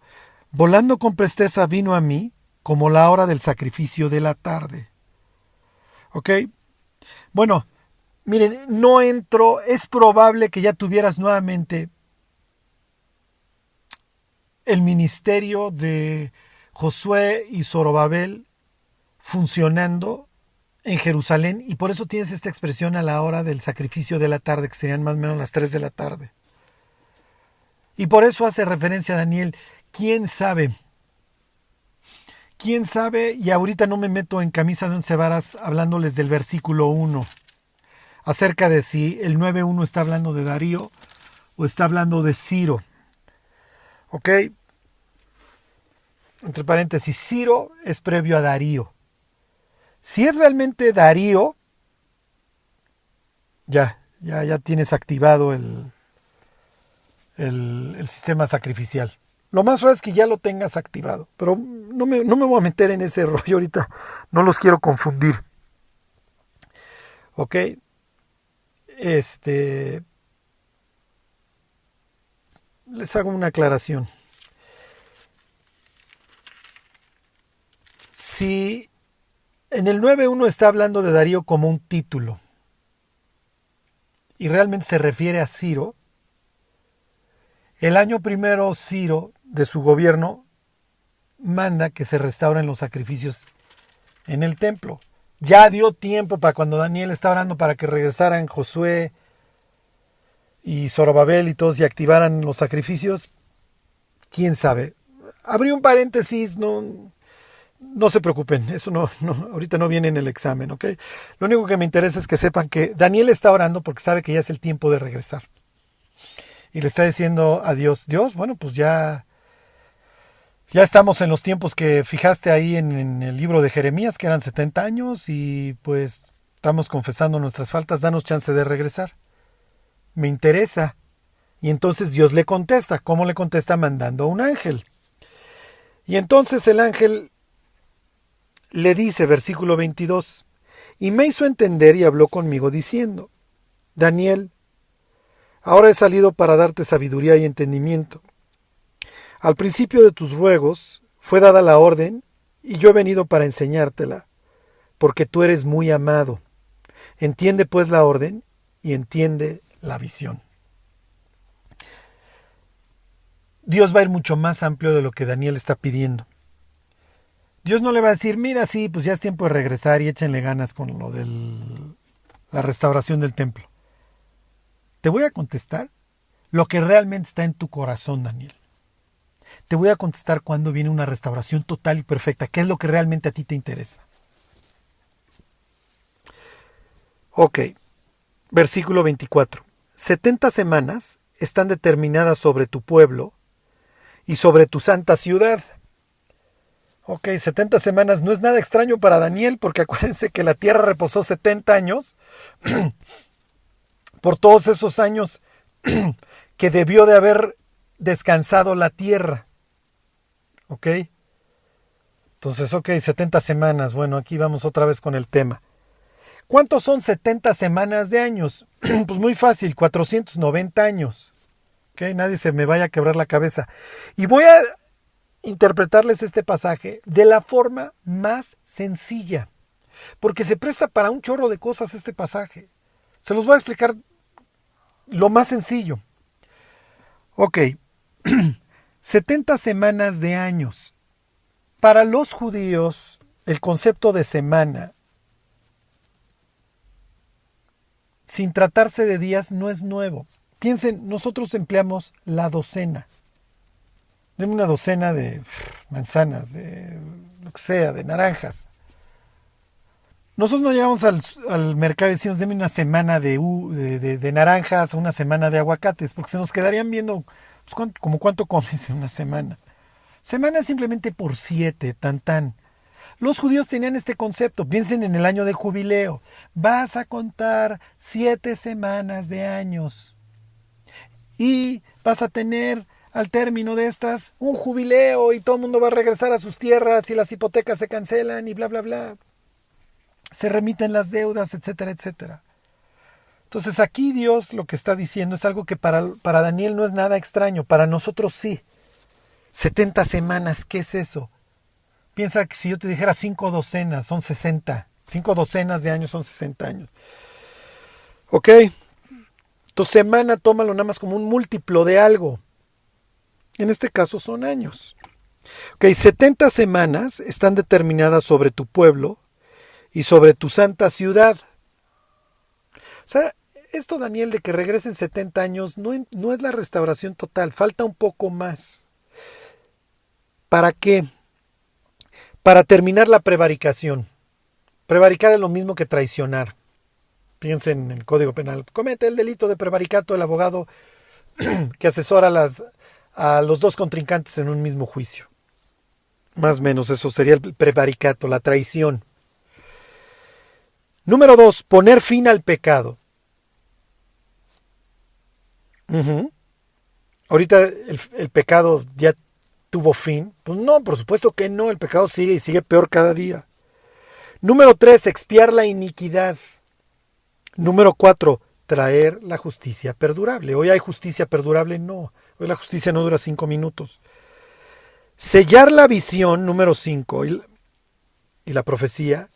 volando con presteza vino a mí como la hora del sacrificio de la tarde. ¿Ok? Bueno, miren, no entro, es probable que ya tuvieras nuevamente el ministerio de Josué y Zorobabel funcionando en Jerusalén, y por eso tienes esta expresión a la hora del sacrificio de la tarde, que serían más o menos las 3 de la tarde. Y por eso hace referencia a Daniel. ¿Quién sabe? ¿Quién sabe? Y ahorita no me meto en camisa de once varas hablándoles del versículo 1, acerca de si el 9.1 está hablando de Darío o está hablando de Ciro. ¿Ok? Entre paréntesis, Ciro es previo a Darío. Si es realmente Darío, ya tienes activado el sistema sacrificial. Lo más raro es que ya lo tengas activado, pero no me voy a meter en ese rollo ahorita, no los quiero confundir. Ok, les hago una aclaración. Si en el 9.1 está hablando de Darío como un título y realmente se refiere a Ciro, el año primero Ciro de su gobierno manda que se restauren los sacrificios en el templo. Ya dio tiempo para cuando Daniel está orando para que regresaran Josué y Zorobabel y todos y activaran los sacrificios. ¿Quién sabe? Abrí un paréntesis, no se preocupen, eso no, ahorita no viene en el examen, ¿ok? Lo único que me interesa es que sepan que Daniel está orando porque sabe que ya es el tiempo de regresar. Y le está diciendo a Dios, bueno, pues ya estamos en los tiempos que fijaste ahí en el libro de Jeremías, que eran 70 años, y pues estamos confesando nuestras faltas, danos chance de regresar. Me interesa. Y entonces Dios le contesta. ¿Cómo le contesta? Mandando a un ángel. Y entonces el ángel le dice, versículo 22, y me hizo entender y habló conmigo diciendo: Daniel, ahora he salido para darte sabiduría y entendimiento. Al principio de tus ruegos fue dada la orden, y yo he venido para enseñártela, porque tú eres muy amado. Entiende pues la orden y entiende la visión. Dios va a ir mucho más amplio de lo que Daniel está pidiendo. Dios no le va a decir, mira, sí, pues ya es tiempo de regresar y échenle ganas con lo de la restauración del templo. Te voy a contestar lo que realmente está en tu corazón, Daniel. Te voy a contestar cuando viene una restauración total y perfecta. ¿Qué es lo que realmente a ti te interesa? Ok, versículo 24. 70 semanas están determinadas sobre tu pueblo y sobre tu santa ciudad. Ok, 70 semanas no es nada extraño para Daniel, porque acuérdense que la tierra reposó 70 años por todos esos años que debió de haber descansado la tierra. Ok, entonces, 70 semanas. Bueno, aquí vamos otra vez con el tema. ¿Cuántos son 70 semanas de años? Pues muy fácil, 490 años. Ok, nadie se me vaya a quebrar la cabeza. Y voy a interpretarles este pasaje de la forma más sencilla. porque se presta para un chorro de cosas este pasaje. Se los voy a explicar lo más sencillo. Ok, 70 semanas de años. Para los judíos, el concepto de semana, sin tratarse de días, no es nuevo. Piensen, nosotros empleamos la docena. Deme una docena de manzanas, de lo que sea, de naranjas. Nosotros no llegamos al mercado y decimos, deme una semana de naranjas o una semana de aguacates, porque se nos quedarían viendo pues, como cuánto comes en una semana. Semana es simplemente por 7, tan. Los judíos tenían este concepto. Piensen en el año de jubileo. Vas a contar 7 semanas de años. Y vas a tener al término de estas un jubileo y todo el mundo va a regresar a sus tierras y las hipotecas se cancelan y bla, bla, bla. Se remiten las deudas, etcétera, etcétera. Entonces aquí Dios lo que está diciendo es algo que para Daniel no es nada extraño. Para nosotros sí. 70 semanas, ¿qué es eso? Piensa que si yo te dijera 5 docenas, son 60. 5 docenas de años son 60 años. ¿Ok? Tu semana, tómalo nada más como un múltiplo de algo. En este caso son años. Ok, 70 semanas están determinadas sobre tu pueblo y sobre tu santa ciudad. O sea, esto, Daniel, de que regresen 70 años no es la restauración total. Falta un poco más. ¿Para qué? Para terminar la prevaricación. Prevaricar es lo mismo que traicionar. Piensen en el Código Penal. Comete el delito de prevaricato el abogado que asesora a los dos contrincantes en un mismo juicio. Más o menos eso sería el prevaricato, la traición. Número 2, poner fin al pecado. Ahorita el pecado ya tuvo fin. Pues no, por supuesto que no, el pecado sigue y sigue peor cada día. Número 3, expiar la iniquidad. Número 4, traer la justicia perdurable. Hoy hay justicia perdurable, no. Hoy la justicia no dura 5 minutos. Sellar la visión, número 5, y la profecía.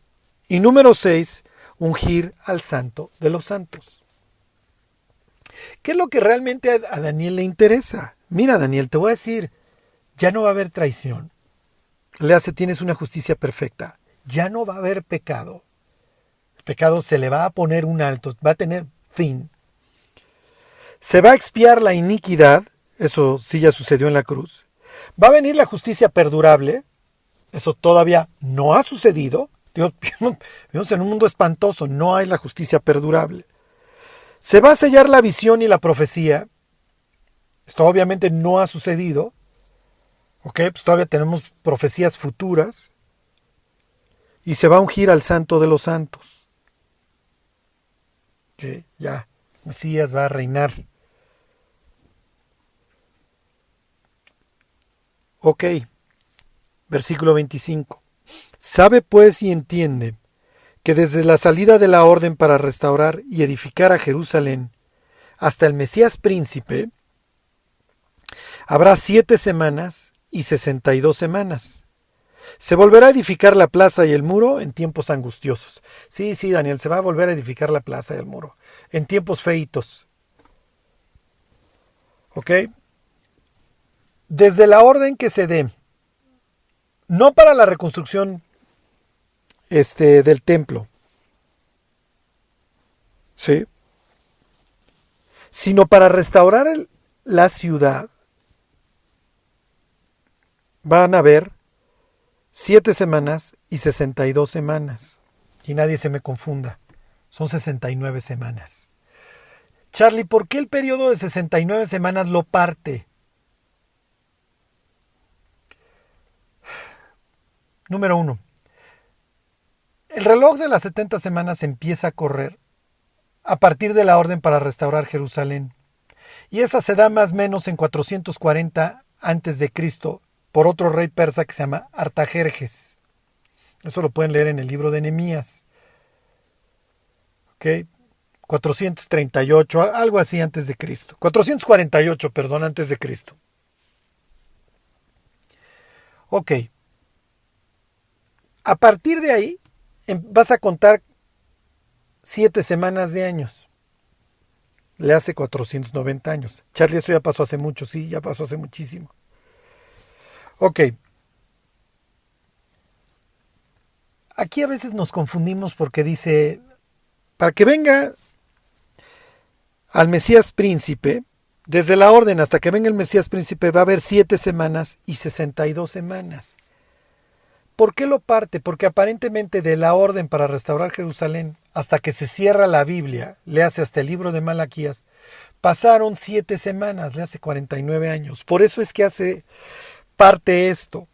Y número 6, ungir al santo de los santos. ¿Qué es lo que realmente a Daniel le interesa? Mira, Daniel, te voy a decir, ya no va a haber traición. Le hace, tienes una justicia perfecta. Ya no va a haber pecado. El pecado se le va a poner un alto, va a tener fin. Se va a expiar la iniquidad, eso sí ya sucedió en la cruz. Va a venir la justicia perdurable, eso todavía no ha sucedido. Vivimos en un mundo espantoso, no hay la justicia perdurable. Se va a sellar la visión y la profecía. Esto obviamente no ha sucedido. Ok, pues todavía tenemos profecías futuras. Y se va a ungir al santo de los santos. Ok, ya, Mesías va a reinar. Ok, versículo 25. Sabe pues y entiende que desde la salida de la orden para restaurar y edificar a Jerusalén hasta el Mesías príncipe, habrá 7 semanas y 62 semanas. Se volverá a edificar la plaza y el muro en tiempos angustiosos. Sí, Daniel, se va a volver a edificar la plaza y el muro en tiempos feitos. ¿Ok? Desde la orden que se dé, no para la reconstrucción del templo, ¿sí? Sino para restaurar la ciudad, van a haber 7 semanas y 62 semanas. Y nadie se me confunda. Son 69 semanas. Charlie, ¿por qué el periodo de 69 semanas lo parte? Número 1. El reloj de las 70 semanas empieza a correr a partir de la orden para restaurar Jerusalén. Y esa se da más o menos en 440 a.C. por otro rey persa que se llama Artajerjes. Eso lo pueden leer en el libro de Nehemías. ¿Ok? 438, algo así antes de Cristo. 448, perdón, antes de Cristo. Ok. A partir de ahí vas a contar 7 semanas de años. Le hace 490 años. Charlie, eso ya pasó hace mucho, sí, ya pasó hace muchísimo. Ok. Aquí a veces nos confundimos porque dice, para que venga al Mesías príncipe, desde la orden hasta que venga el Mesías príncipe va a haber 7 semanas y 62 semanas. ¿Por qué lo parte? Porque aparentemente de la orden para restaurar Jerusalén hasta que se cierra la Biblia, le hace hasta el libro de Malaquías, pasaron 7 semanas, le hace 49 años. Por eso es que hace parte esto.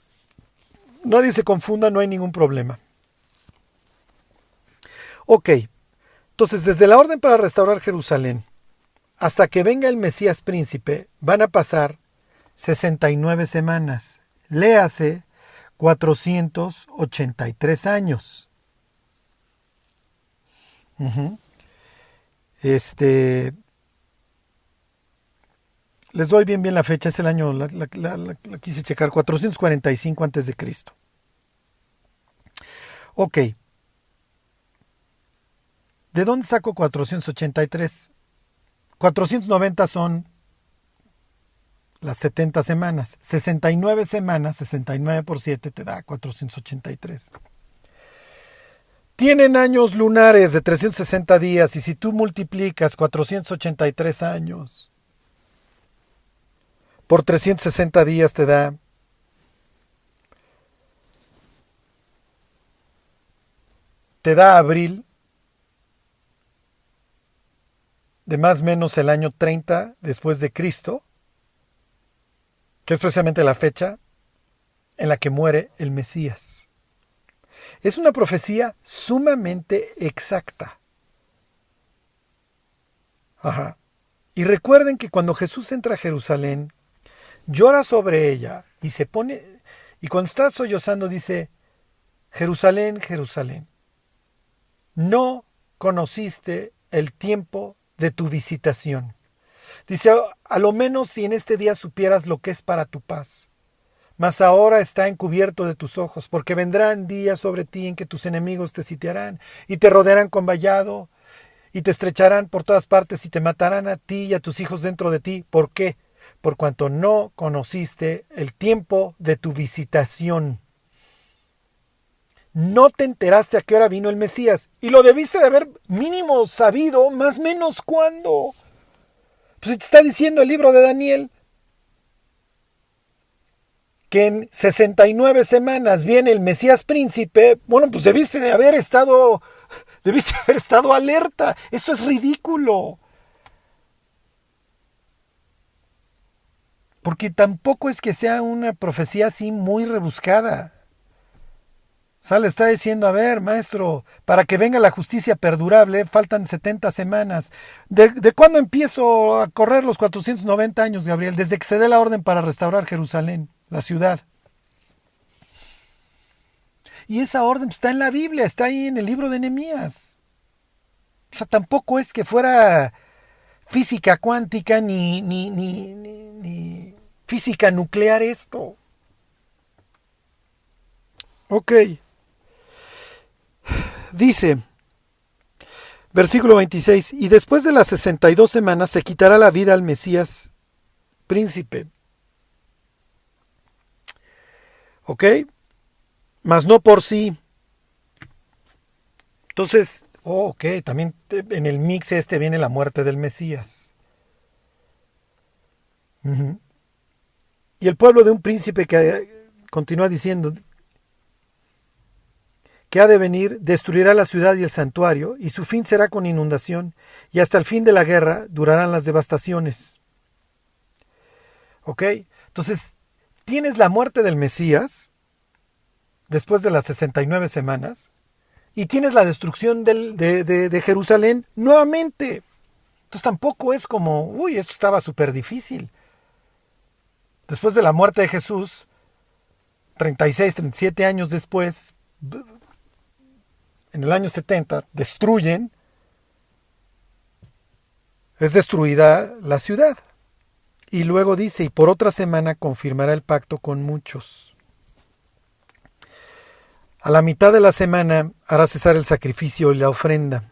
Nadie se confunda, no hay ningún problema. Ok, entonces desde la orden para restaurar Jerusalén hasta que venga el Mesías príncipe van a pasar 69 semanas. Léase 483 años. Les doy bien la fecha, es el año, la quise checar, 445 antes de Cristo. Ok. ¿De dónde saco 483? 490 son las 70 semanas. 69 semanas, 69 por 7 te da 483. Tienen años lunares de 360 días y si tú multiplicas 483 años por 360 días te da abril de más o menos el año 30 después de Cristo, que es precisamente la fecha en la que muere el Mesías. Es una profecía sumamente exacta. Ajá. Y recuerden que cuando Jesús entra a Jerusalén, llora sobre ella y se pone, y cuando está sollozando dice, Jerusalén, Jerusalén, no conociste el tiempo de tu visitación. Dice, a lo menos si en este día supieras lo que es para tu paz. Mas ahora está encubierto de tus ojos, porque vendrán días sobre ti en que tus enemigos te sitiarán y te rodearán con vallado y te estrecharán por todas partes y te matarán a ti y a tus hijos dentro de ti. ¿Por qué? Por cuanto no conociste el tiempo de tu visitación. No te enteraste a qué hora vino el Mesías y lo debiste de haber mínimo sabido, más o menos cuándo. Pues te está diciendo el libro de Daniel que en 69 semanas viene el Mesías príncipe. Bueno, pues debiste haber estado alerta. Esto es ridículo. Porque tampoco es que sea una profecía así muy rebuscada. O sea, le está diciendo, a ver, maestro, para que venga la justicia perdurable, faltan 70 semanas. ¿De cuándo empiezo a correr los 490 años, Gabriel? Desde que se dé la orden para restaurar Jerusalén, la ciudad. Y esa orden está en la Biblia, está ahí en el libro de Nehemías. O sea, tampoco es que fuera física cuántica ni física nuclear esto. Ok. Dice, versículo 26, y después de las 62 semanas se quitará la vida al Mesías príncipe. ¿Ok? Mas no por sí. Entonces, ok, también en el mix viene la muerte del Mesías. Y el pueblo de un príncipe que continúa diciendo que ha de venir, destruirá la ciudad y el santuario, y su fin será con inundación, y hasta el fin de la guerra durarán las devastaciones. ¿Ok? Entonces, tienes la muerte del Mesías, después de las 69 semanas, y tienes la destrucción de Jerusalén nuevamente. Entonces tampoco es como, uy, esto estaba súper difícil. Después de la muerte de Jesús, 36, 37 años después, en el año 70, es destruida la ciudad. Y luego dice, y por otra semana confirmará el pacto con muchos. A la mitad de la semana hará cesar el sacrificio y la ofrenda.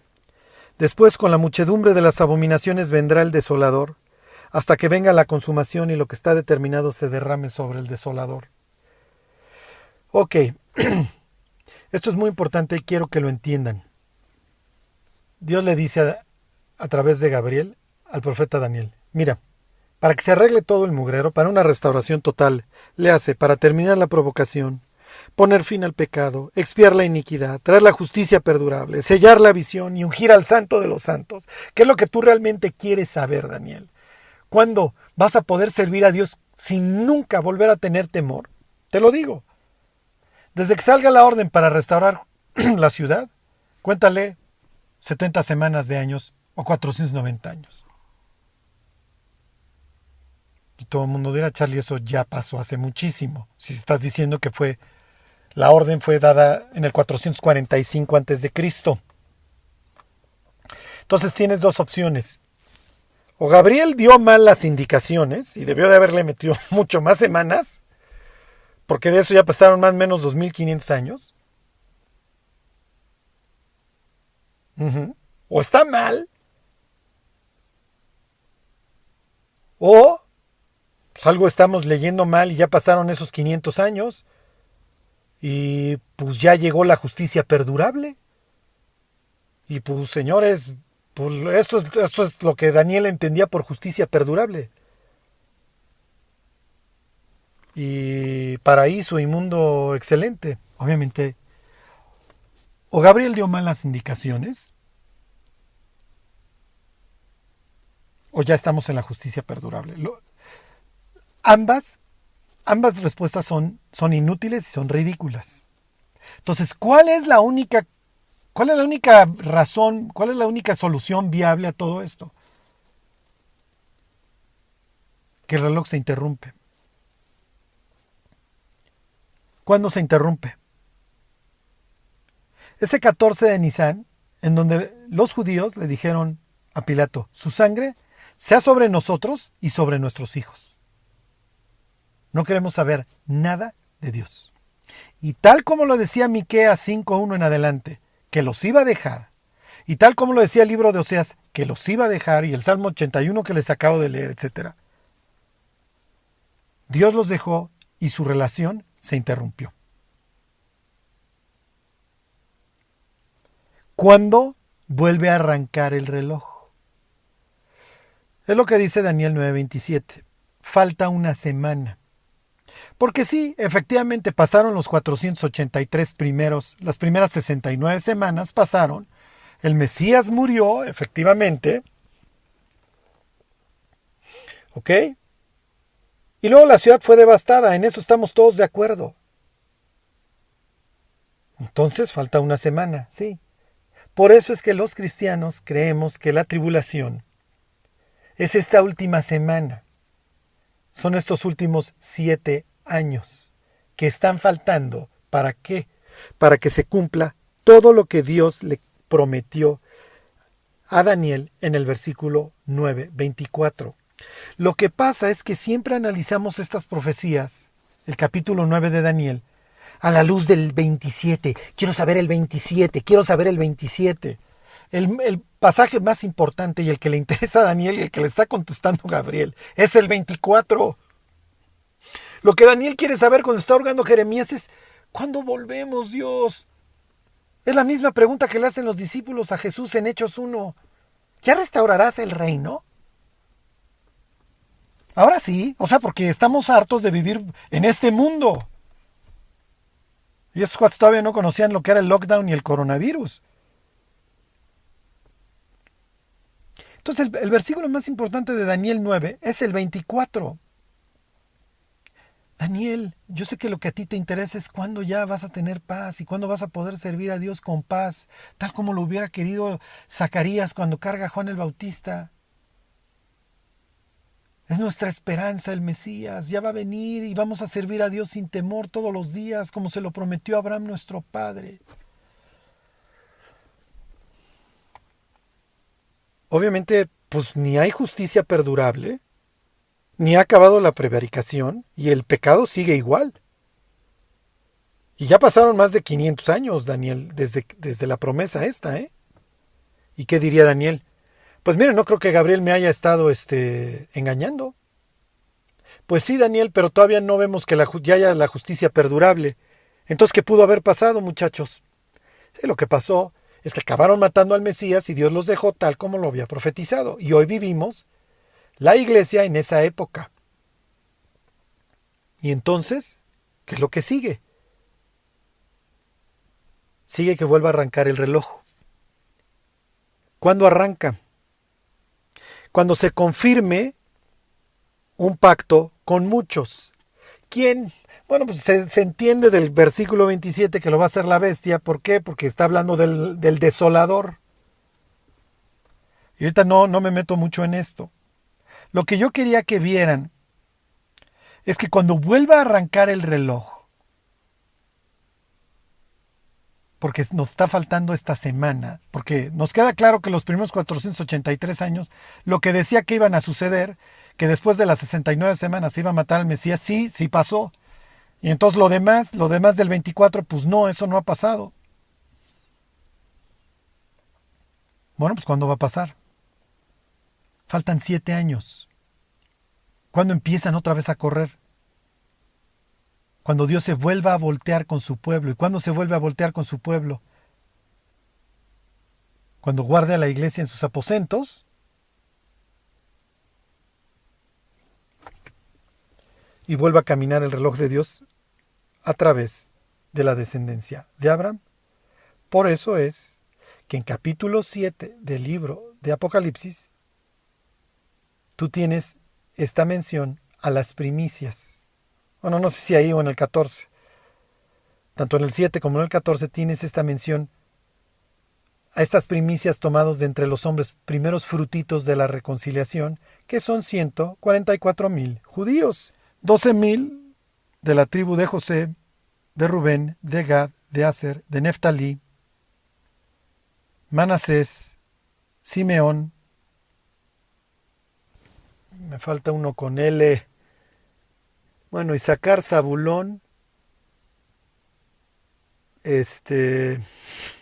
Después, con la muchedumbre de las abominaciones vendrá el desolador, hasta que venga la consumación y lo que está determinado se derrame sobre el desolador. Ok, esto es muy importante y quiero que lo entiendan. Dios le dice a través de Gabriel al profeta Daniel, mira, para que se arregle todo el mugrero, para una restauración total, le hace para terminar la provocación, poner fin al pecado, expiar la iniquidad, traer la justicia perdurable, sellar la visión y ungir al santo de los santos. ¿Qué es lo que tú realmente quieres saber, Daniel? ¿Cuándo vas a poder servir a Dios sin nunca volver a tener temor? Te lo digo. Desde que salga la orden para restaurar la ciudad, cuéntale 70 semanas de años o 490 años. Y todo el mundo dirá, Charlie, eso ya pasó hace muchísimo. Si estás diciendo que la orden fue dada en el 445 a.C. Entonces tienes dos opciones. O Gabriel dio mal las indicaciones y debió de haberle metido mucho más semanas, porque de eso ya pasaron más o menos 2500 años. O está mal, o pues algo estamos leyendo mal y ya pasaron esos 500 años y pues ya llegó la justicia perdurable. Y pues señores, pues esto es lo que Daniel entendía por justicia perdurable. Y paraíso y mundo excelente. Obviamente, o Gabriel dio malas indicaciones, o ya estamos en la justicia perdurable. Ambas respuestas son inútiles y son ridículas. Entonces, ¿cuál es la única razón, cuál es la única solución viable a todo esto? Que el reloj se interrumpe. ¿Cuándo se interrumpe? Ese 14 de Nisan, en donde los judíos le dijeron a Pilato, su sangre sea sobre nosotros y sobre nuestros hijos. No queremos saber nada de Dios. Y tal como lo decía Miqueas 5:1 en adelante, que los iba a dejar, y tal como lo decía el libro de Oseas, que los iba a dejar, y el Salmo 81 que les acabo de leer, etc. Dios los dejó y su relación se interrumpió. ¿Cuándo vuelve a arrancar el reloj? Es lo que dice Daniel 9:27. Falta una semana. Porque sí, efectivamente pasaron los 483 las primeras 69 semanas pasaron. El Mesías murió, efectivamente. ¿Ok? Y luego la ciudad fue devastada, en eso estamos todos de acuerdo. Entonces falta una semana, sí. Por eso es que los cristianos creemos que la tribulación es esta última semana. Son estos últimos 7 años que están faltando. ¿Para qué? Para que se cumpla todo lo que Dios le prometió a Daniel en el versículo 9:24. Lo que pasa es que siempre analizamos estas profecías, el capítulo 9 de Daniel, a la luz del 27. Quiero saber el 27. El pasaje más importante y el que le interesa a Daniel y el que le está contestando Gabriel es el 24. Lo que Daniel quiere saber cuando está orando Jeremías es ¿cuándo volvemos, Dios? Es la misma pregunta que le hacen los discípulos a Jesús en Hechos 1. ¿Ya restaurarás el reino? Ahora sí, porque estamos hartos de vivir en este mundo. Y esos cuates todavía no conocían lo que era el lockdown y el coronavirus. Entonces el versículo más importante de Daniel 9 es el 24. Daniel, yo sé que lo que a ti te interesa es cuándo ya vas a tener paz y cuándo vas a poder servir a Dios con paz, tal como lo hubiera querido Zacarías cuando carga a Juan el Bautista. Es nuestra esperanza el Mesías, ya va a venir y vamos a servir a Dios sin temor todos los días, como se lo prometió Abraham nuestro padre. Obviamente, pues ni hay justicia perdurable, ni ha acabado la prevaricación, y el pecado sigue igual. Y ya pasaron más de 500 años, Daniel, desde la promesa esta, ¿eh? ¿Y qué diría Daniel? Pues mire, no creo que Gabriel me haya estado engañando. Pues sí, Daniel, pero todavía no vemos que ya haya la justicia perdurable. Entonces, ¿qué pudo haber pasado, muchachos? Sí, lo que pasó es que acabaron matando al Mesías y Dios los dejó tal como lo había profetizado. Y hoy vivimos la iglesia en esa época. Y entonces, ¿qué es lo que sigue? Sigue que vuelva a arrancar el reloj. ¿Cuándo arranca? Cuando se confirme un pacto con muchos. ¿Quién? Bueno, pues se entiende del versículo 27 que lo va a hacer la bestia. ¿Por qué? Porque está hablando del desolador. Y ahorita no me meto mucho en esto. Lo que yo quería que vieran es que cuando vuelva a arrancar el reloj, porque nos está faltando esta semana, porque nos queda claro que los primeros 483 años, lo que decía que iban a suceder, que después de las 69 semanas se iba a matar al Mesías, sí pasó. Y entonces lo demás del 24, pues no, eso no ha pasado. Bueno, pues ¿cuándo va a pasar? Faltan 7 años. ¿Cuándo empiezan otra vez a correr? Cuando Dios se vuelva a voltear con su pueblo. ¿Y cuándo se vuelve a voltear con su pueblo? Cuando guarde a la iglesia en sus aposentos y vuelva a caminar el reloj de Dios a través de la descendencia de Abraham. Por eso es que en capítulo 7 del libro de Apocalipsis tú tienes esta mención a las primicias. Bueno, no sé si ahí o en el 14. Tanto en el 7 como en el 14 tienes esta mención a estas primicias tomados de entre los hombres, primeros frutitos de la reconciliación, que son 144,000 judíos. 12,000 de la tribu de José, de Rubén, de Gad, de Aser, de Neftalí, Manasés, Simeón. Me falta uno con L. Bueno, Isaacar, Zabulón,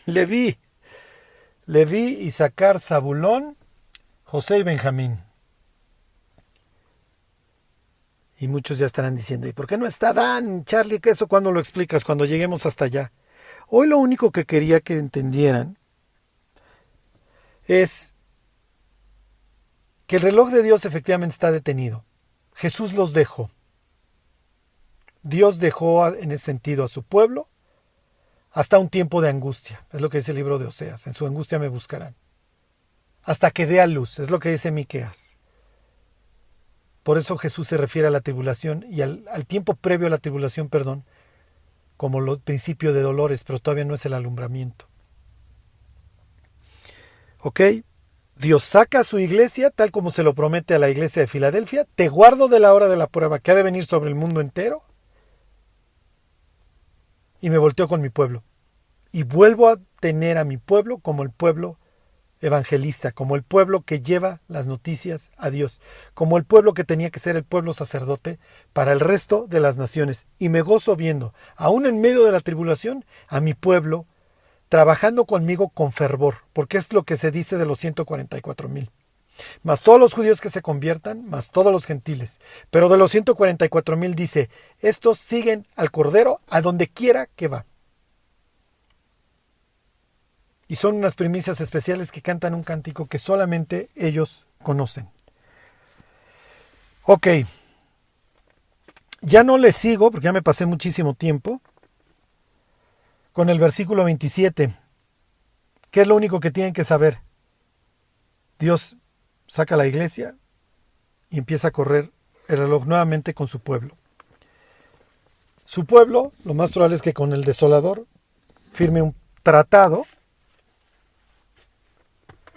Leví, Isaacar, Zabulón, José y Benjamín. Y muchos ya estarán diciendo, ¿y por qué no está Dan, Charlie? ¿Qué eso cuándo lo explicas? Cuando lleguemos hasta allá. Hoy lo único que quería que entendieran es que el reloj de Dios efectivamente está detenido. Jesús los dejó. Dios dejó en ese sentido a su pueblo hasta un tiempo de angustia. Es lo que dice el libro de Oseas. En su angustia me buscarán. Hasta que dé a luz. Es lo que dice Miqueas. Por eso Jesús se refiere a la tribulación y al tiempo previo a la tribulación, como el principio de dolores, pero todavía no es el alumbramiento. ¿Ok? Dios saca a su iglesia, tal como se lo promete a la iglesia de Filadelfia. Te guardo de la hora de la prueba que ha de venir sobre el mundo entero. Y me volteo con mi pueblo. Y vuelvo a tener a mi pueblo como el pueblo evangelista, como el pueblo que lleva las noticias a Dios, como el pueblo que tenía que ser el pueblo sacerdote para el resto de las naciones. Y me gozo viendo, aún en medio de la tribulación, a mi pueblo trabajando conmigo con fervor, porque es lo que se dice de los 144,000. Más todos los judíos que se conviertan, más todos los gentiles. Pero de los 144,000 dice, estos siguen al Cordero a donde quiera que va. Y son unas primicias especiales que cantan un cántico que solamente ellos conocen. Ok. Ya no les sigo, porque ya me pasé muchísimo tiempo, con el versículo 27. ¿Qué es lo único que tienen que saber? Dios saca a la iglesia y empieza a correr el reloj nuevamente con su pueblo. Su pueblo, lo más probable es que con el desolador firme un tratado,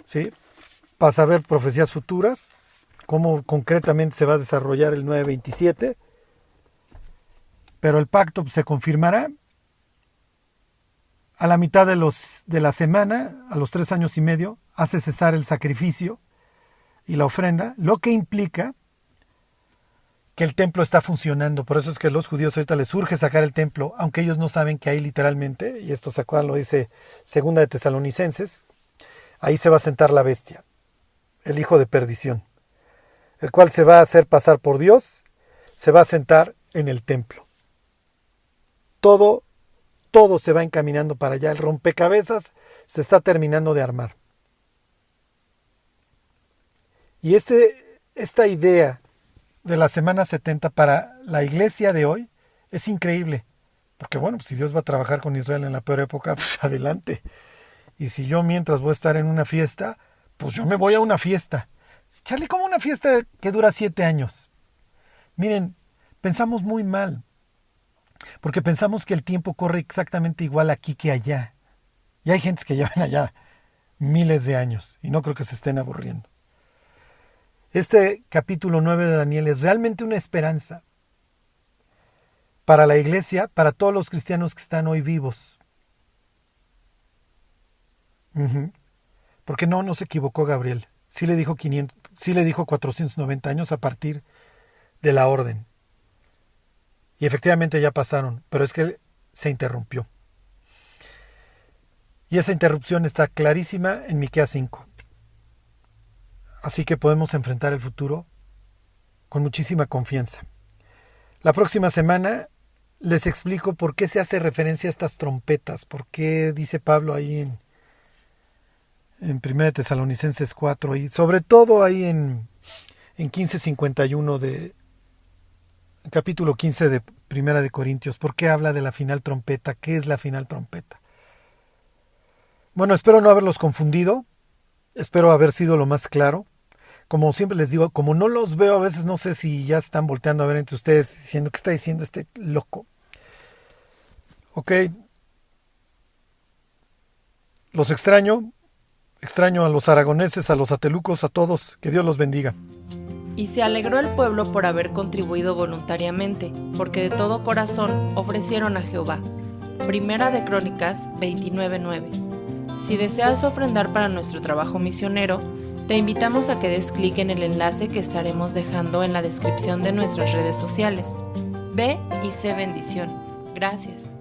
¿sí? Para saber profecías futuras, cómo concretamente se va a desarrollar el 9:27, pero el pacto se confirmará a la mitad de la semana, a los 3 años y medio, hace cesar el sacrificio y la ofrenda, lo que implica que el templo está funcionando. Por eso es que a los judíos ahorita les urge sacar el templo, aunque ellos no saben que ahí literalmente, y esto se acuerdan, lo dice Segunda de Tesalonicenses, ahí se va a sentar la bestia, el hijo de perdición, el cual se va a hacer pasar por Dios, se va a sentar en el templo. Todo se va encaminando para allá. El rompecabezas se está terminando de armar. Y esta idea de la semana 70 para la iglesia de hoy es increíble. Porque bueno, pues si Dios va a trabajar con Israel en la peor época, pues adelante. Y si yo mientras voy a estar en una fiesta, pues yo me voy a una fiesta. Chale, como una fiesta que dura 7 años. Miren, pensamos muy mal. Porque pensamos que el tiempo corre exactamente igual aquí que allá. Y hay gentes que llevan allá miles de años y no creo que se estén aburriendo. Este capítulo 9 de Daniel es realmente una esperanza para la iglesia, para todos los cristianos que están hoy vivos. Porque no se equivocó Gabriel. Sí le dijo 490 años a partir de la orden. Y efectivamente ya pasaron, pero es que se interrumpió. Y esa interrupción está clarísima en Miqueas 5. Así que podemos enfrentar el futuro con muchísima confianza. La próxima semana les explico por qué se hace referencia a estas trompetas, por qué dice Pablo ahí en 1 Tesalonicenses 4 y sobre todo ahí en 15:51 de capítulo 15 de Primera de Corintios, por qué habla de la final trompeta, qué es la final trompeta. Bueno, espero no haberlos confundido, espero haber sido lo más claro. Como siempre les digo, como no los veo a veces, no sé si ya están volteando a ver entre ustedes diciendo ¿qué está diciendo este loco? Ok, los extraño a los aragoneses, a los atelucos, a todos, que Dios los bendiga. Y se alegró el pueblo por haber contribuido voluntariamente, porque de todo corazón ofrecieron a Jehová. Primera de Crónicas 29:9. Si deseas ofrendar para nuestro trabajo misionero, te invitamos a que des clic en el enlace que estaremos dejando en la descripción de nuestras redes sociales. Ve y sé bendición. Gracias.